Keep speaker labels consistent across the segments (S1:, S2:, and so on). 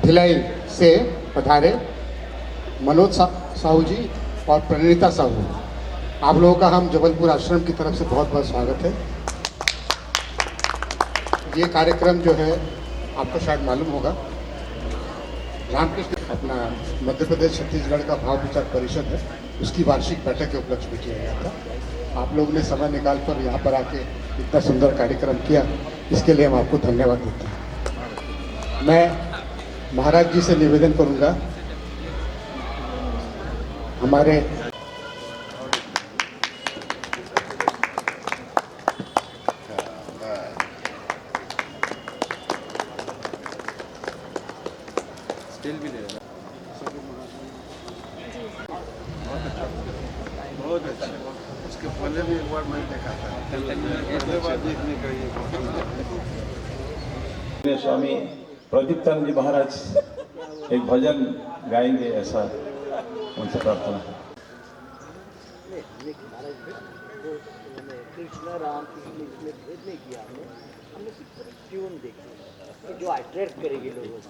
S1: भिलाई से पधारे मनोज साहू जी और प्रणीता साहू। आप लोगों का हम जबलपुर आश्रम की तरफ से बहुत बहुत स्वागत है। ये कार्यक्रम जो है आपको शायद मालूम होगा, रामकृष्ण अपना मध्य प्रदेश छत्तीसगढ़ का भाव विचार परिषद है, उसकी वार्षिक बैठक के उपलक्ष्य में किया गया था। आप लोगों ने समय निकाल कर यहाँ पर आके इतना सुंदर कार्यक्रम किया, इसके लिए हम आपको धन्यवाद देते हैं। मैं महाराज जी से निवेदन करूँगा, हमारे
S2: स्टिल भी ले लेना। बहुत अच्छा। उसके पहले भी एक बार मैं देखा था, पहले बार देखने का ये
S3: स्वामी प्रदीप्तानंद जी महाराज एक भजन गाएंगे, ऐसा उनसे प्रार्थना है।
S4: कृष्ण राम कृष्ण इसमें भेद नहीं किया हमने सिर्फ ट्यून देखी जो अट्रैक्ट करेगी लोगों को।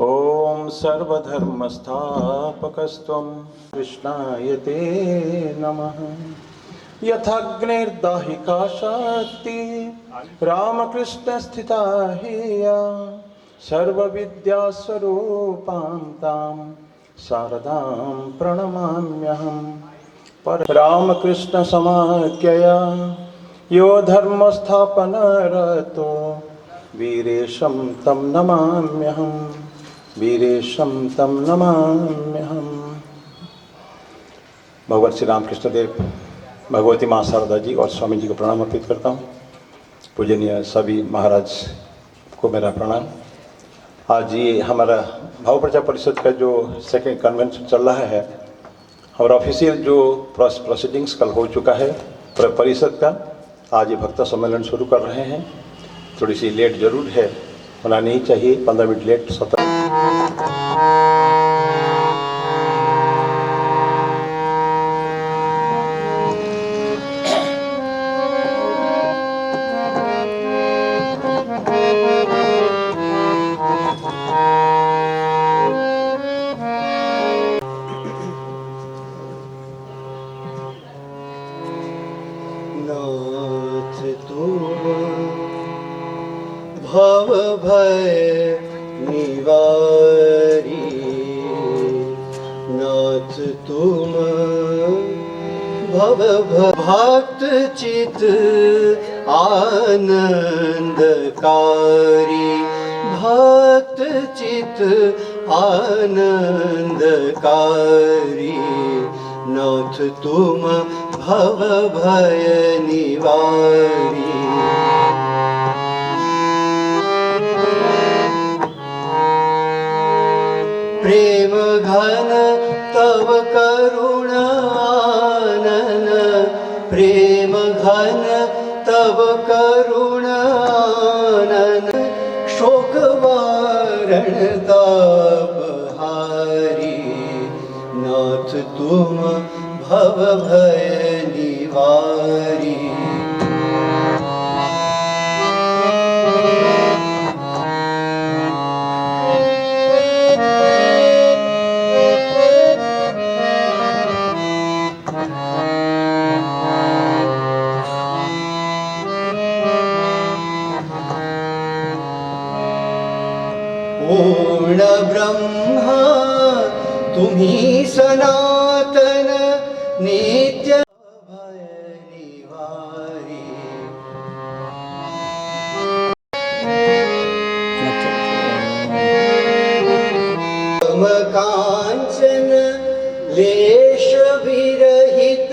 S3: ओम सर्वधर्मस्थापकस्त्वं कृष्णाय ते नमः। यथाग्निर्दाहिका शक्ति रामकृष्ण स्थिता हिया, सर्वविद्यास्वरूपां तां शारदां प्रणमाम्यहम्। रामकृष्ण समाख्यया यो धर्मस्थापनरतो वीरेशं तं नमाम्यहम्, वीरेशं तं नमाम्यहम्। भगवान श्री रामकृष्ण देव, भगवती माँ शारदा जी और स्वामी जी को प्रणाम अर्पित करता हूँ। पूजनीय सभी महाराज को मेरा प्रणाम। आज ये हमारा भाव प्रचार परिषद का जो सेकेंड कन्वेंशन चल रहा है, हमारा ऑफिशियल जो प्रोसीडिंग्स कल हो चुका है परिषद का, आज ये भक्ता सम्मेलन शुरू कर रहे हैं। थोड़ी सी लेट जरूर है, होना नहीं चाहिए, 15 मिनट लेट
S4: भव भय निवारी, नाथ तुम भव भक्त चित आनंदकारी, भक्त चित आनंदकारी, नाथ तुम भव भय निवारी। प्रेम घन तव करुणानन, प्रेम घन तव करुणानन,
S5: शोक वारण ताप हारी, नाथ तुम भव भय निवारी। पूर्ण ब्रह्मा तुम्ही सनातन नित्य भय निवारी। काम कांचन लेश विरहित,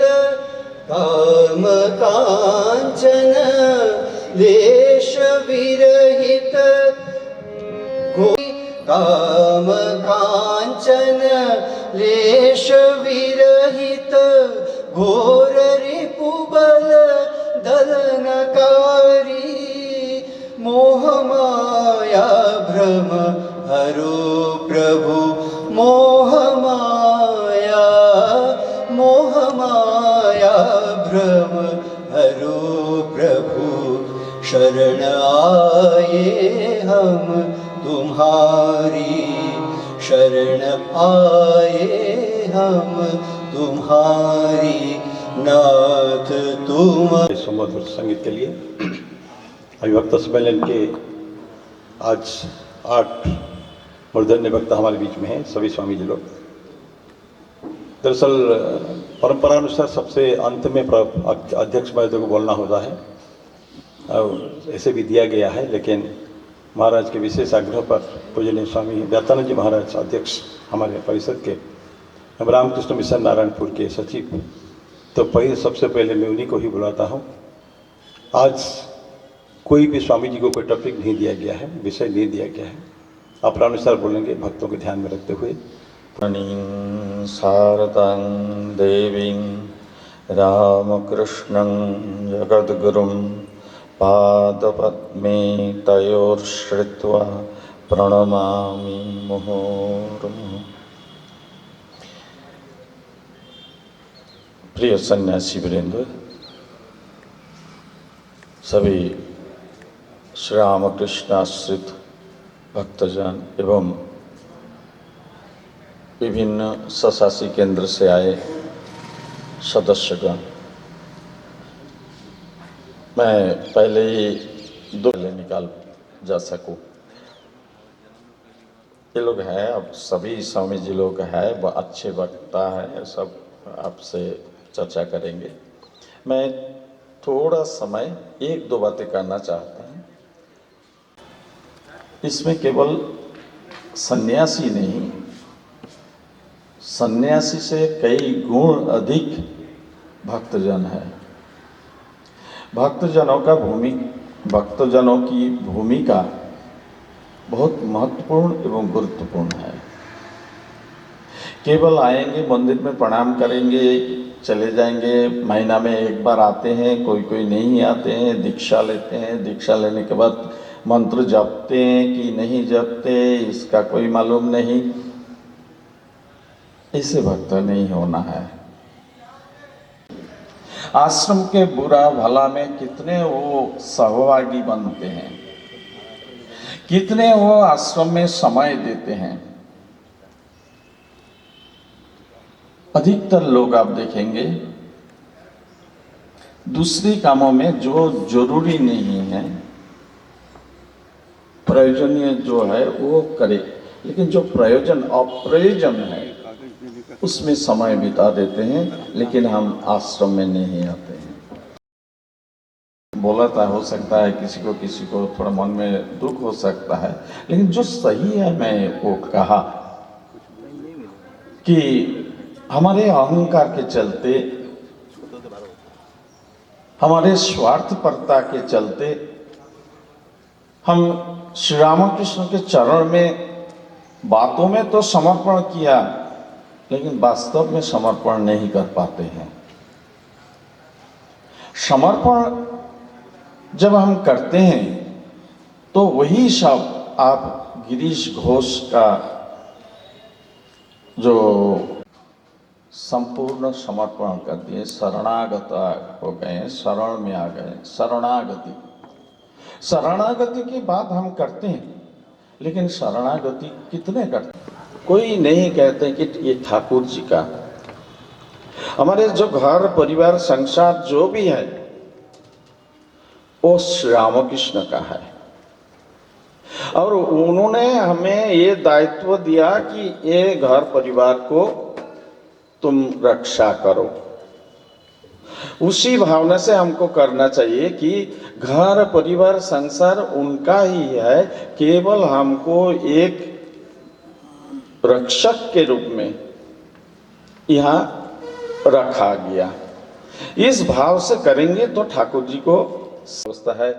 S5: काम कांचन लेश विरहित, काम कांचन लेश विरहित, घोर रिपुबल दलनकारी। मोह माया भ्रम हरो प्रभु, मोह माया भ्रम हरो प्रभु। शरण आए हम तुम्हारी, शरण आए हम तुम्हारी, नाथ तुम।
S3: सुमधुर संगीत के लिए अभिभक्त सम्मेलन के आज 8 मूर्धन्य भक्त हमारे बीच में हैं, सभी स्वामी जी लोग। दरअसल परंपरा अनुसार सबसे अंत में अध्यक्ष महोदय को बोलना होता है और ऐसे भी दिया गया है, लेकिन महाराज के विशेष आग्रह पर पूजनीय स्वामी दयानंद जी महाराज अध्यक्ष हमारे परिषद के, हम रामकृष्ण मिशन नारायणपुर के सचिव, तो सबसे पहले मैं उन्हीं को ही बुलाता हूँ। आज कोई भी स्वामी जी को कोई टॉपिक नहीं दिया गया है, विषय नहीं दिया गया है, अपना अनुसार बोलेंगे भक्तों को ध्यान में रखते हुए।
S6: शारदां देवीं रामकृष्णं जगद्गुरुं पादपद्मे तयोर्श्रित्वा प्रणमामि मुहुर्मुहुः। प्रिय सन्यासी वृंद, सभी श्री रामकृष्ण आश्रित भक्तजन एवं विभिन्न स्वशासी केंद्र से आए सदस्यगण, मैं पहले ही 2 निकाल जा सकूं। ये लोग हैं, अब सभी स्वामी जी लोग हैं, वह अच्छे वक्ता है, सब आपसे चर्चा करेंगे। मैं थोड़ा समय 1-2 बातें करना चाहता हूँ। इसमें केवल सन्यासी नहीं, सन्यासी से कई गुण अधिक भक्तजन है। भक्तजनों की भूमिका बहुत महत्वपूर्ण एवं गुरुत्वपूर्ण है। केवल आएंगे, मंदिर में प्रणाम करेंगे, चले जाएंगे, महीना में 1 बार आते हैं, कोई नहीं आते हैं, दीक्षा लेते हैं, दीक्षा लेने के बाद मंत्र जपते हैं कि नहीं जपते इसका कोई मालूम नहीं, ऐसे भक्त नहीं होना है। आश्रम के बुरा भला में कितने वो सहभागी बनते हैं, कितने वो आश्रम में समय देते हैं। अधिकतर लोग आप देखेंगे दूसरे कामों में जो जरूरी नहीं है, प्रयोजनीय जो है वो करे, लेकिन जो प्रयोजन अप्रयोजन है उसमें समय बिता देते हैं, लेकिन हम आश्रम में नहीं आते हैं। बोला था, हो सकता है किसी को थोड़ा मन में दुख हो सकता है, लेकिन जो सही है मैं वो कहा कि हमारे अहंकार के चलते, हमारे स्वार्थपरता के चलते हम श्री रामकृष्ण के चरण में बातों में तो समर्पण किया, लेकिन वास्तव में समर्पण नहीं कर पाते हैं। समर्पण जब हम करते हैं तो वही शब्द आप गिरीश घोष का जो संपूर्ण समर्पण कर दिए, शरणागत हो गए, शरण में आ गए, शरणागति। शरणागति की बात हम करते हैं, लेकिन शरणागति कितने करते हैं? कोई नहीं कहते कि ये ठाकुर जी का। हमारे जो घर परिवार संसार जो भी है वो श्री रामकृष्ण का है, और उन्होंने हमें ये दायित्व दिया कि ये घर परिवार को तुम रक्षा करो। उसी भावना से हमको करना चाहिए कि घर परिवार संसार उनका ही है, केवल हमको एक रक्षक के रूप में यहाँ रखा गया। इस भाव से करेंगे तो ठाकुर जी को समझता है।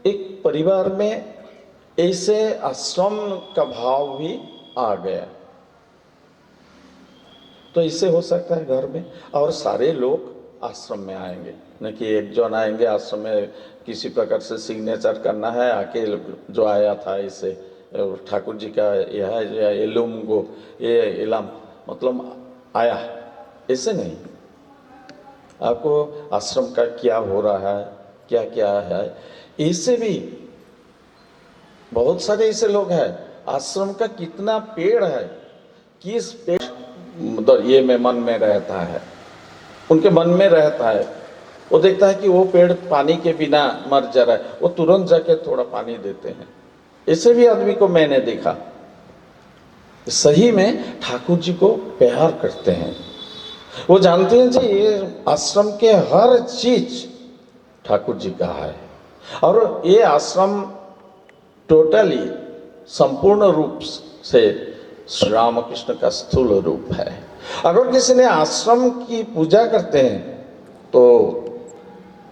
S6: एक परिवार में ऐसे आश्रम का भाव भी आ गया, तो इससे हो सकता है घर में और सारे लोग आश्रम में आएंगे, न कि एक जन आएंगे आश्रम में किसी प्रकार से सिग्नेचर करना है, आके जो आया था इसे ठाकुर जी का यह है एलुम गो ये इलाम मतलब आया, ऐसे नहीं। आपको आश्रम का क्या हो रहा है, क्या क्या है, इससे भी बहुत सारे ऐसे लोग हैं, आश्रम का कितना पेड़ है, किस पेड़ ये में मन में रहता है, उनके मन में रहता है। वो देखता है कि वो पेड़ पानी के बिना मर जा रहा है, वो तुरंत जाके थोड़ा पानी देते हैं। ऐसे भी आदमी को मैंने देखा, सही में ठाकुर जी को प्यार करते हैं। वो जानते हैं जी ये आश्रम के हर चीज ठाकुर जी का है, और ये आश्रम टोटली संपूर्ण रूप से श्री रामकृष्ण का स्थूल रूप है। अगर किसी ने आश्रम की पूजा करते हैं तो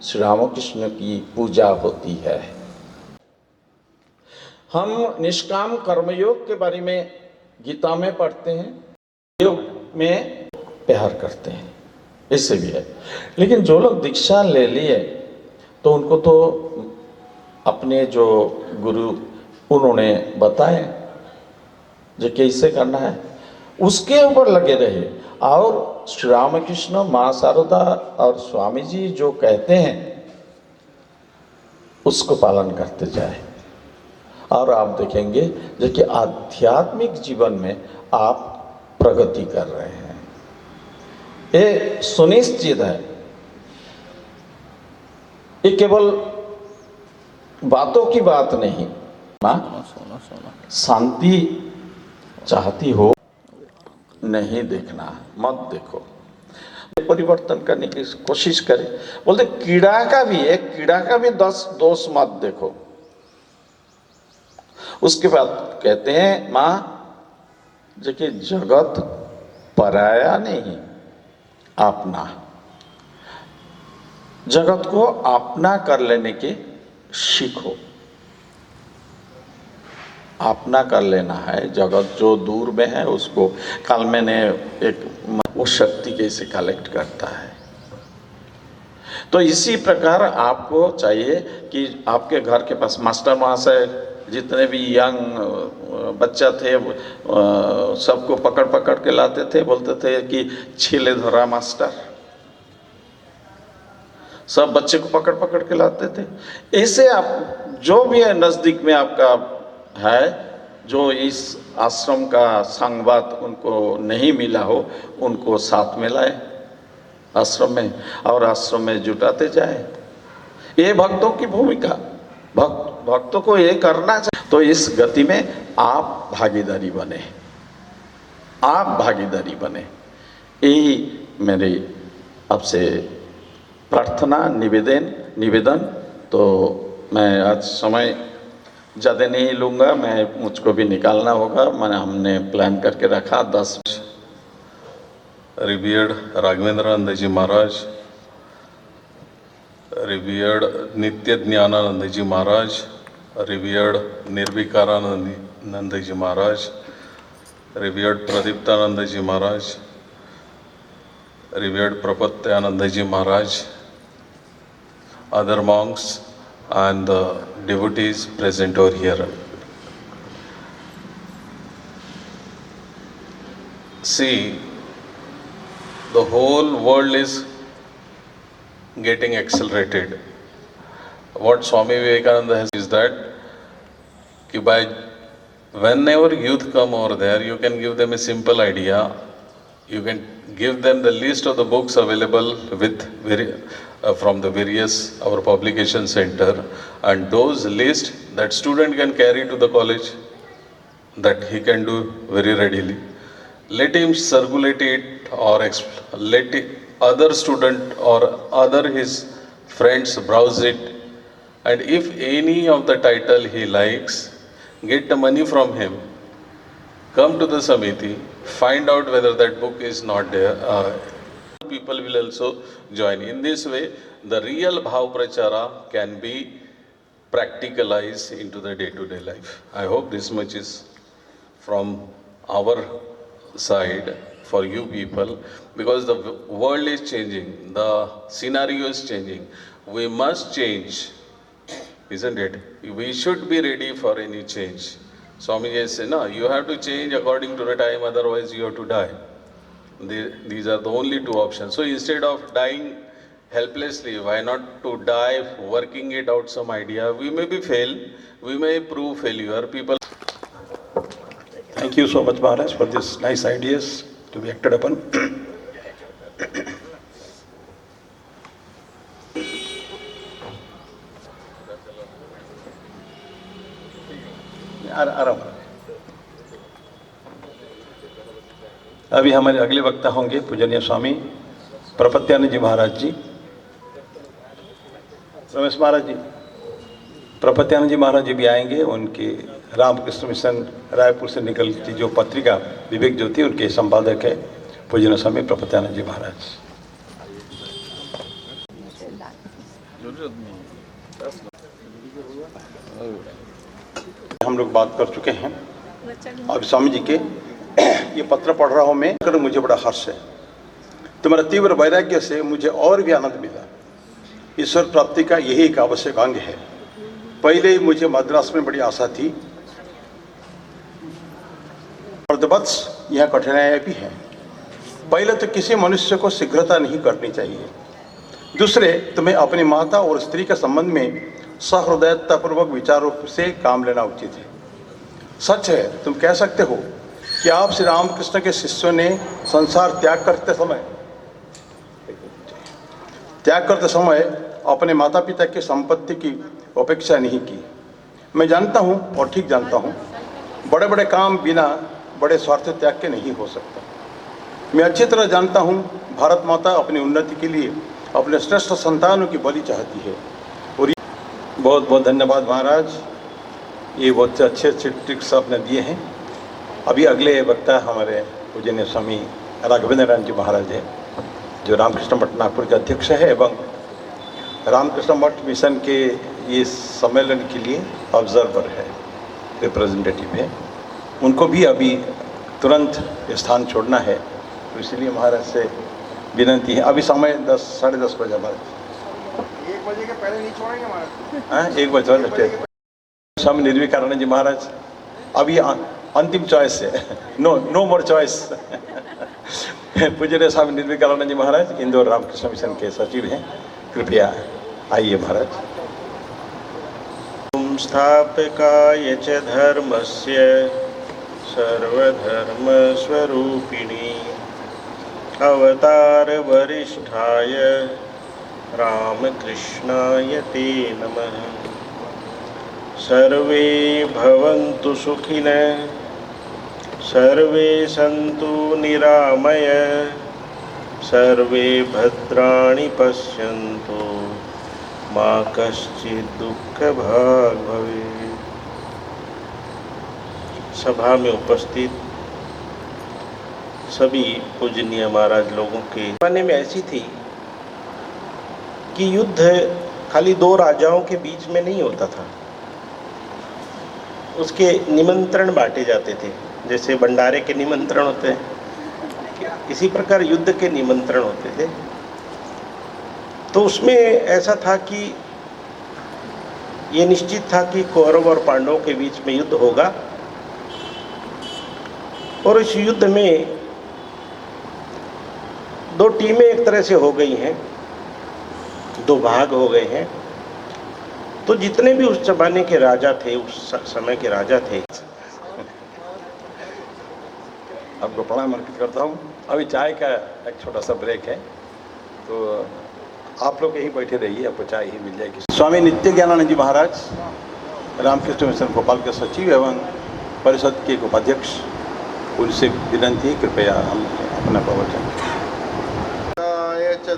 S6: श्री रामकृष्ण की पूजा होती है। हम निष्काम कर्मयोग के बारे में गीता में पढ़ते हैं, योग में प्यार करते हैं, इससे भी है। लेकिन जो लोग दीक्षा ले लिए तो उनको तो अपने जो गुरु उन्होंने बताए जो कैसे करना है उसके ऊपर लगे रहे, और श्री रामकृष्ण माँ शारदा और स्वामी जी जो कहते हैं उसको पालन करते जाए, और आप देखेंगे जो कि आध्यात्मिक जीवन में आप प्रगति कर रहे हैं। ये सुनिश्चित है, ये केवल बातों की बात नहीं। माँ शांति चाहती हो, नहीं देखना, मत देखो, परिवर्तन करने की कोशिश करें। बोलते कीड़ा का भी, एक कीड़ा का भी 10 दोष मत देखो। उसके बाद कहते हैं माँ जो कि जगत पराया नहीं अपना, जगत को अपना कर लेने के सीखो। अपना कर लेना है, जगत जो दूर में है उसको। कल मैंने एक वो शक्ति कैसे कलेक्ट करता है, तो इसी प्रकार आपको चाहिए कि आपके घर के पास मास्टर महाशय जितने भी यंग बच्चा थे सबको पकड़ पकड़ के लाते थे, बोलते थे कि छीले धरा मास्टर, सब बच्चे को पकड़ पकड़ के लाते थे। ऐसे आप जो भी है नज़दीक में आपका है, जो इस आश्रम का संगवाद उनको नहीं मिला हो, उनको साथ में लाए आश्रम में, और आश्रम में जुटाते जाए। ये भक्तों की भूमिका, भक्तों को ये करना चाहिए। तो इस गति में आप भागीदारी बने, आप भागीदारी बने, यही मेरी आपसे प्रार्थना निवेदन। तो मैं आज समय ज़्यादा नहीं लूँगा, मैं मुझको भी निकालना होगा, हमने प्लान करके रखा 10।
S7: Revered राघवेंद्रानंद ji Maharaj, revered Nitya Gyanananda ji Maharaj, revered Nirvikarananda ji Maharaj, revered Pradiptananda ji Maharaj, revered Prapattyananda ji Maharaj, other monks, and the devotees present over here. See, the whole world is getting accelerated. What Swami Vivekananda has is that by whenever youth come over there, you can give them a simple idea. You can give them the list of the books available with from the various our publication center, and those list that student can carry to the college, that he can do very readily. Let him circulate it, or let other student or other his friends browse it, and if any of the title he likes, get the money from him, come to the Samiti, find out whether that book is not there. People will also join. In this way, the real Bhav Prachara can be practicalized into the day-to-day life. I hope this much is from our side for you people, because the world is changing, the scenario is changing. We must change, isn't it? We should be ready for any change. Swamiji said, no, you have to change according to the time, otherwise you have to die. These are the only two options. So instead of dying helplessly, why not to die working it out some idea? We may be fail, we may prove failure. People.
S3: Thank you so much, Maharaj, for these nice ideas to be acted upon. आराम। अभी हमारे अगले वक्ता होंगे पूजनीय स्वामी प्रपत्यानंद जी महाराज जी। रमेश महाराज जी, प्रपत्यानंद जी महाराज जी भी आएंगे। उनके रामकृष्ण मिशन रायपुर से निकलती जो पत्रिका विवेक ज्योति, उनके संपादक है पूजनीय स्वामी प्रपत्यानंद जी महाराज। हम लोग बात कर चुके हैं। अब स्वामी जी के ये पत्र पढ़ रहा हूँ मैं, कर मुझे बड़ा हर्ष है। तुम्हारा तीव्र वैराग्य से मुझे और भी आनंद मिला। ईश्वर प्राप्ति का यही एक आवश्यक अंग है। पहले ही मुझे मद्रास में बड़ी आशा थी, और यह कठिनाइयाँ भी हैं। पहले तो किसी मनुष्य को शीघ्रता नहीं करनी चाहिए। दूसरे, तुम्हें अपनी माता और स्त्री के संबंध में सहृदयतापूर्वक विचारों से काम लेना उचित है। सच है, तुम कह सकते हो कि आप श्री रामकृष्ण के शिष्यों ने संसार त्याग करते समय अपने माता पिता की संपत्ति की अपेक्षा नहीं की। मैं जानता हूँ और ठीक जानता हूँ, बड़े बड़े काम बिना बड़े स्वार्थ त्याग के नहीं हो सकता। मैं अच्छी तरह जानता हूँ, भारत माता अपनी उन्नति के लिए अपने श्रेष्ठ संतानों की बलि चाहती है। और बहुत बहुत धन्यवाद महाराज, ये बहुत अच्छे अच्छे ट्रिक्स आपने दिए हैं। अभी अगले वक्ता हमारे पूजनीय स्वामी राघवेंद्र जी महाराज है, जो रामकृष्ण मठ नागपुर के अध्यक्ष है एवं रामकृष्ण मठ मिशन के ये सम्मेलन के लिए ऑब्जर्वर है, रिप्रेजेंटेटिव है। उनको भी अभी तुरंत स्थान छोड़ना है, तो इसलिए महाराज से विनती है। अभी समय 10 साढ़े 10 बजे महाराज।
S2: 1 बजे के पहले नहीं छोड़ेंगे महाराज।
S3: हाँ, 1 बजे स्वामी निर्विकारानंद जी महाराज अभी अंतिम चॉइस है, नो मोर चॉइस। पूज्य स्वामी निर्विकारानंद जी महाराज इंदौर रामकृष्ण मिशन के सचिव हैं, कृपया आइए महाराज।
S8: स्थापकाय च धर्मस्य सर्वधर्मस्वरूपिणी अवतार वरिष्ठाय रामकृष्णाय ते नमः। सर्वे भवन्तु सुखिनः, सर्वे सन्तु निरामय, सर्वे भद्राणि पश्यन्तु, मा कश्चित् दुःखभाग् भवेत्। सभा में उपस्थित सभी पूजनीय महाराज लोगों के जमाने में ऐसी थी कि युद्ध खाली 2 राजाओं के बीच में नहीं होता था, उसके निमंत्रण बांटे जाते थे। जैसे भंडारे के निमंत्रण होते हैं, इसी प्रकार युद्ध के निमंत्रण होते थे। तो उसमें ऐसा था कि ये निश्चित था कि कौरव और पांडवों के बीच में युद्ध होगा और इस युद्ध में दो टीमें एक तरह से हो गई हैं, दो भाग हो गए हैं। तो जितने भी उस जमाने के राजा थे, उस समय के राजा थे,
S3: आपको प्रणाम अर्पित करता हूँ। अभी चाय का एक छोटा सा ब्रेक है, तो आप लोग यहीं बैठे रहिए, आपको चाय ही मिल जाएगी। स्वामी नित्य ज्ञानानंद जी महाराज रामकृष्ण मिशन भोपाल के सचिव एवं परिषद के उपाध्यक्ष, उनसे विनंती कृपया हम अपना प्रवचन।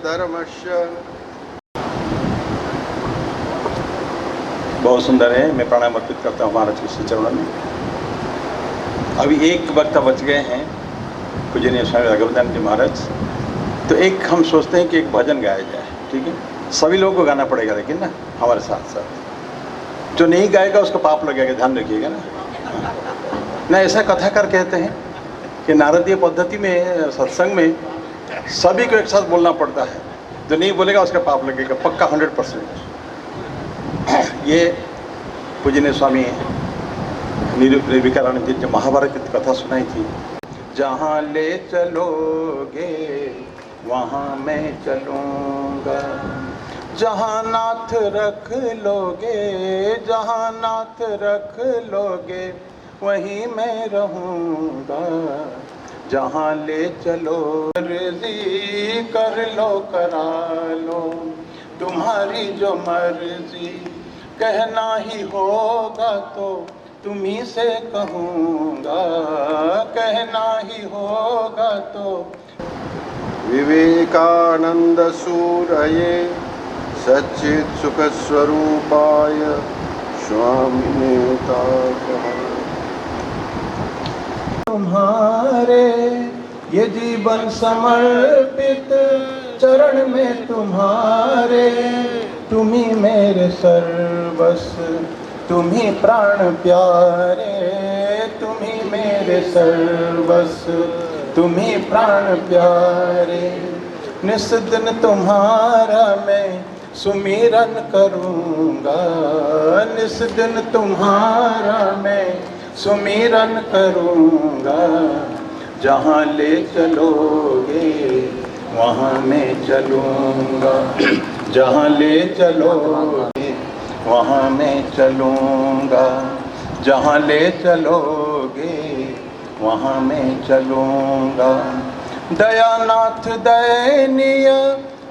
S2: धर्मस्य
S3: बहुत सुंदर है, मैं प्रणाम अर्पित करता हूँ महाराज के श्री चरणों में। अभी एक वक्ता बच गए हैं, पूजनीय स्वामी राघवानंद जी महाराज। तो एक हम सोचते हैं कि एक भजन गाया जाए, ठीक है? सभी लोगों को गाना पड़ेगा, लेकिन ना हमारे साथ साथ जो नहीं गाएगा उसका पाप लगेगा, ध्यान रखिएगा ना। ना ऐसा कथाकार कहते हैं कि नारदीय पद्धति में सत्संग में सभी को एक साथ बोलना पड़ता है, जो नहीं बोलेगा उसका पाप लगेगा, पक्का 100%। ये पूजनीय स्वामी निर्विकारानंद जी ने महाभारत की कथा सुनाई थी। जहाँ ले चलोगे वहाँ मैं चलूँगा, जहाँ नाथ रख लोगे, जहाँ नाथ रख लोगे वहीं मैं रहूँगा। जहाँ ले चलो मर्जी कर लो, करा लो तुम्हारी जो मर्जी, कहना ही होगा तो तुम्ही से कहूँगा, कहना ही होगा तो।
S2: विवेकानंद सूरये सच्चित सुख स्वरूपाय स्वामिने
S3: तुम्हारे ये जीवन समर्पित चरण में तुम्हारे, तुम्ही मेरे सर्वस्व, तुम्ही प्राण प्यारे, तुम्ही मेरे सर्वस्व, तुम्ही प्राण प्यारे। निस दिन तुम्हारा मैं सुमिरन करूँगा, निस दिन तुम्हारा मैं सुमिरन करूँगा। जहाँ ले चलोगे वहाँ मैं चलूँगा, जहाँ ले चलोगे वहाँ मैं चलूँगा, जहाँ ले चलोगे वहाँ मैं चलूँगा। दयानाथ दयनीय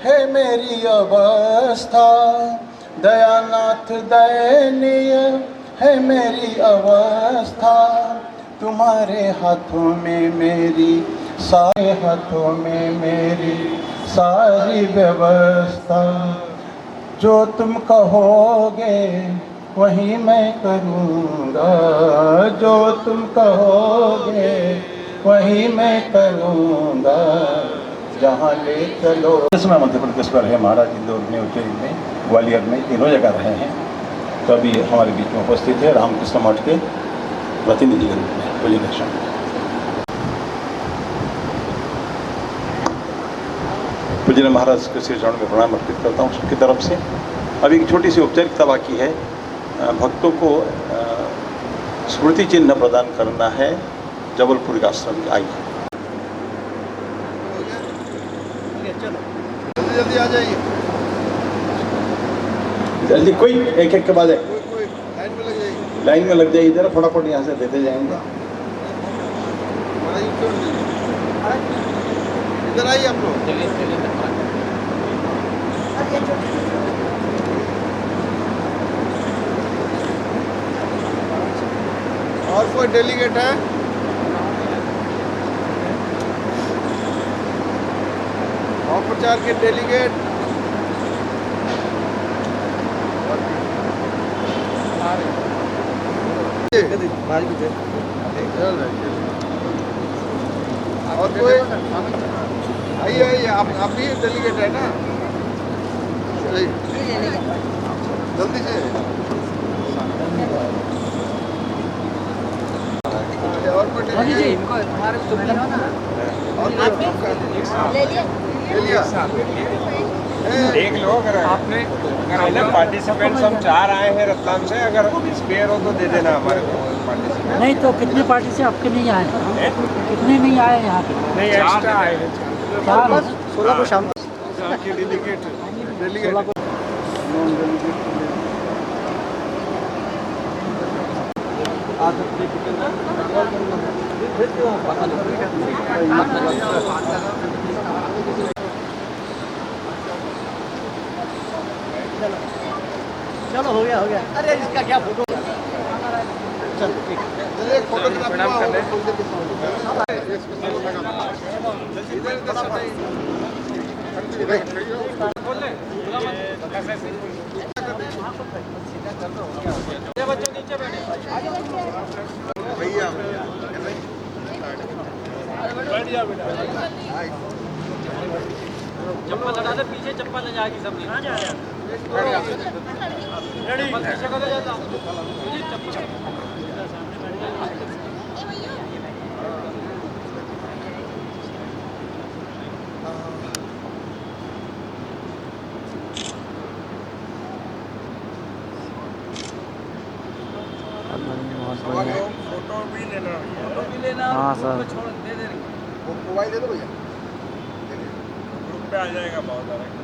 S3: है मेरी अवस्था, दयानाथ दयनीय है मेरी अवस्था। तुम्हारे हाथों में मेरी, सारे हाथों में मेरी सारी व्यवस्था। जो तुम कहोगे वही मैं करूँगा, जो तुम कहोगे वही मैं करूँगा। जहाँ ले चलो। इसमें मध्य प्रदेश पर है महाराज, इंदौर में, उज्जैन में, ग्वालियर में, तीनों जगह रहे हैं। तो अभी हमारे बीच में उपस्थित है रामकृष्ण मठ के प्रतिनिधि के रूप में पूजनीय स्वामी। पूजनीय महाराज के श्री चरण में प्रणाम अर्पित करता हूँ सबकी तरफ से। अभी एक छोटी सी औपचारिकता बाकी है, भक्तों को स्मृति चिन्ह प्रदान करना है जबलपुर के आश्रम के। आइए
S2: जल्दी जल्दी आ जाइए,
S3: जल्दी, कोई एक एक के बाद एक
S2: कोई लाइन में लग जाइए।
S3: लाइन में लग जाइए, जरा फटाफट यहाँ से देते जाएंगे।
S2: इधर आइए आप लोग। और कोई डेलीगेट है? और प्रचार के डेलीगेट और कोई? आइए आइए, आप भी डेलीगेट है ना? चलिए जल्दी से। और कोई डेलीगेट?
S4: हमारे सुविधा ना
S2: और कोई? ले लिया।
S9: देख लो अगर आपने पार्टिसिपेंट्स हम 4 आए हैं रतलाम से, अगर स्पेयर हो तो दे देना हमारे को पार्टिसिपेंट।
S4: नहीं तो कितने पार्टी से आपके नहीं आए, कितने नहीं आए यहाँ पे?
S9: नहीं एक्स्ट्रा आए हैं
S4: 4 16 को शाम
S2: के डेलीगेट
S4: 16 को चलो हो गया। अरे इसका क्या फोटो? चल ठीक है।
S2: चलिए एक फोटोग्राफ
S9: प्रणाम कर लें।
S2: भैया
S4: चप्पल लगा दे, पीछे चप्पल ले जाएगी सब। कहाँ जा रहे
S2: फोटो भी लेना।
S4: हाँ सर।
S2: वो मोबाइल दे दो भैया।
S9: ग्रुप पे आ जाएगा बहुत सारा।